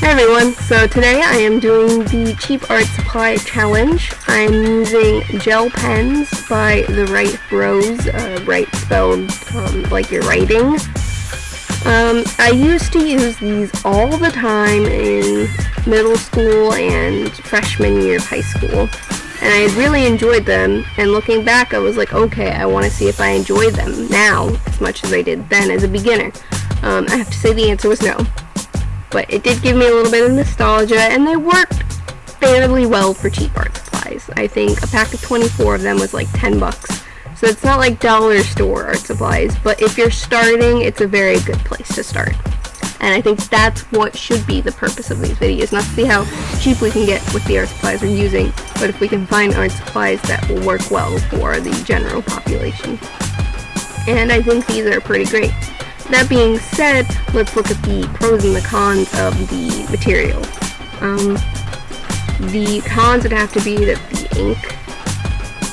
Hey everyone, so today I am doing the Cheap Art Supply Challenge. I'm using gel pens by the Write Bros, Write spelled like you're writing. I used to use these all the time in middle school and freshman year of high school, and I really enjoyed them, and looking back I was like, okay, I want to see if I enjoy them now as much as I did then as a beginner. I have to say the answer was no. But it did give me a little bit of nostalgia, and they worked fairly well for cheap art supplies. I think a pack of 24 of them was like $10, so it's not like dollar store art supplies, but if you're starting, it's a very good place to start. And I think that's what should be the purpose of these videos, not to see how cheap we can get with the art supplies we're using, but if we can find art supplies that will work well for the general population. And I think these are pretty great. That being said, let's look at the pros and the cons of the material. The cons would have to be that the ink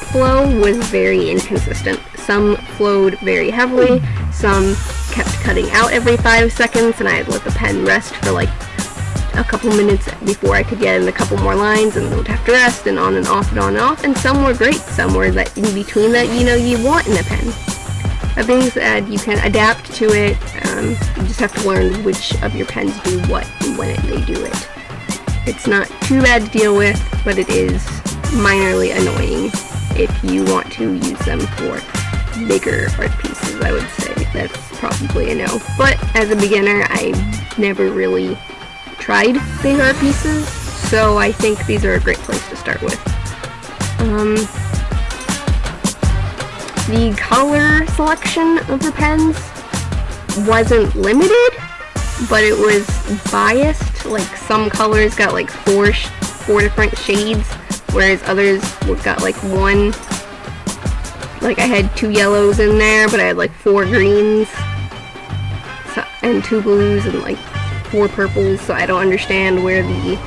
flow was very inconsistent. Some flowed very heavily, some kept cutting out every 5 seconds, and I had to let the pen rest for like a couple minutes before I could get in a couple more lines, and then would have to rest, and on and off and on and off, and some were great, some were that in between that you want in a pen. That being said, you can adapt to it. You just have to learn which of your pens do what and when they do it. It's not too bad to deal with, but it is minorly annoying if you want to use them for bigger art pieces. I would say that's probably a no. But as a beginner, I never really tried big art pieces, so I think these are a great place to start with. The color selection of the pens wasn't limited, but it was biased. Like some colors got like four different shades, whereas others got like one. Like I had 2 yellows in there, but I had like 4 greens and 2 blues and like 4 purples, so I don't understand where the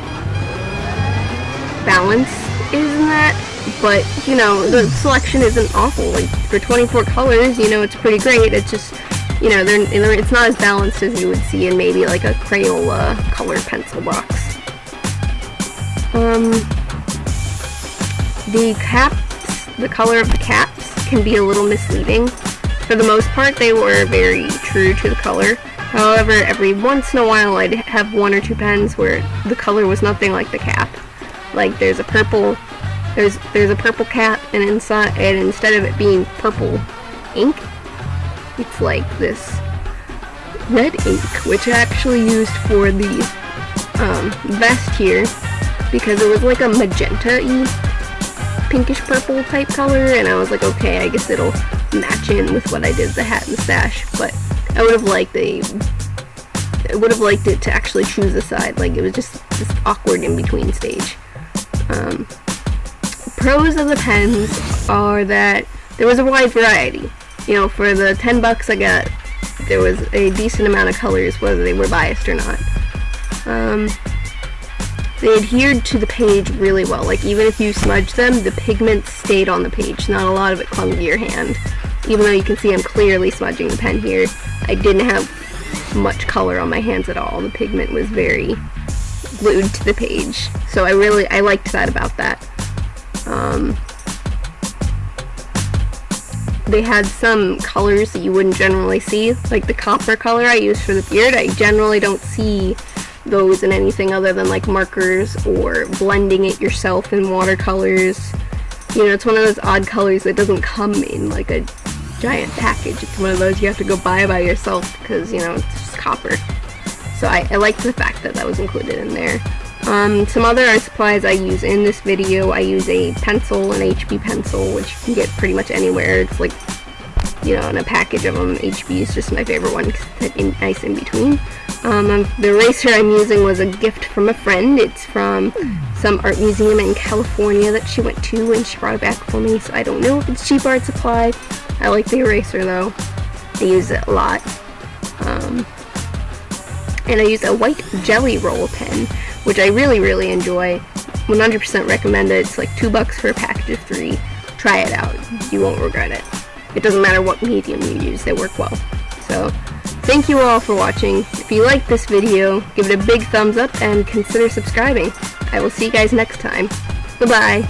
balance is in that. But, you know, the selection isn't awful. Like, for 24 colors, you know, it's pretty great. It's just, you know, it's not as balanced as you would see in maybe, like, a Crayola colored pencil box. The caps, the color of the caps can be a little misleading. For the most part, they were very true to the color. However, every once in a while, I'd have 1 or 2 pens where the color was nothing like the cap. Like, there's a purple cap, and inside, and instead of it being purple ink, it's like this red ink, which I actually used for the vest here because it was like a magenta-y pinkish purple type color, and I was like, okay, I guess it'll match in with what I did the hat and stash. But I would have liked it to actually choose a side. Like, it was just this awkward in between stage. Pros of the pens are that there was a wide variety. You know, for the $10 there was a decent amount of colors, whether they were biased or not. They adhered to the page really well. Like, even if you smudged them, the pigment stayed on the page. Not a lot of it clung to your hand. Even though you can see I'm clearly smudging the pen here, I didn't have much color on my hands at all. The pigment was very glued to the page. So I liked that about that. They had some colors that you wouldn't generally see, like the copper color I use for the beard. I generally don't see those in anything other than like markers or blending it yourself in watercolors. You know, it's one of those odd colors that doesn't come in like a giant package. It's one of those you have to go buy by yourself because, you know, it's just copper. So I liked the fact that that was included in there. Some other art supplies I use in this video, I use a pencil, an HB pencil, which you can get pretty much anywhere. It's like, you know, in a package of them. HB is just my favorite one because it's nice in between. The eraser I'm using was a gift from a friend. It's from some art museum in California that she went to, and she brought it back for me, so I don't know if it's cheap art supply. I like the eraser though. I use it a lot. And I use a white jelly roll pen, which I really enjoy. 100% recommend it. It's like $2 for a package of 3. Try it out. You won't regret it. It doesn't matter what medium you use, they work well. So Thank you all for watching. If you liked this video, give it a big thumbs up and consider subscribing. I will see you guys next time. Goodbye.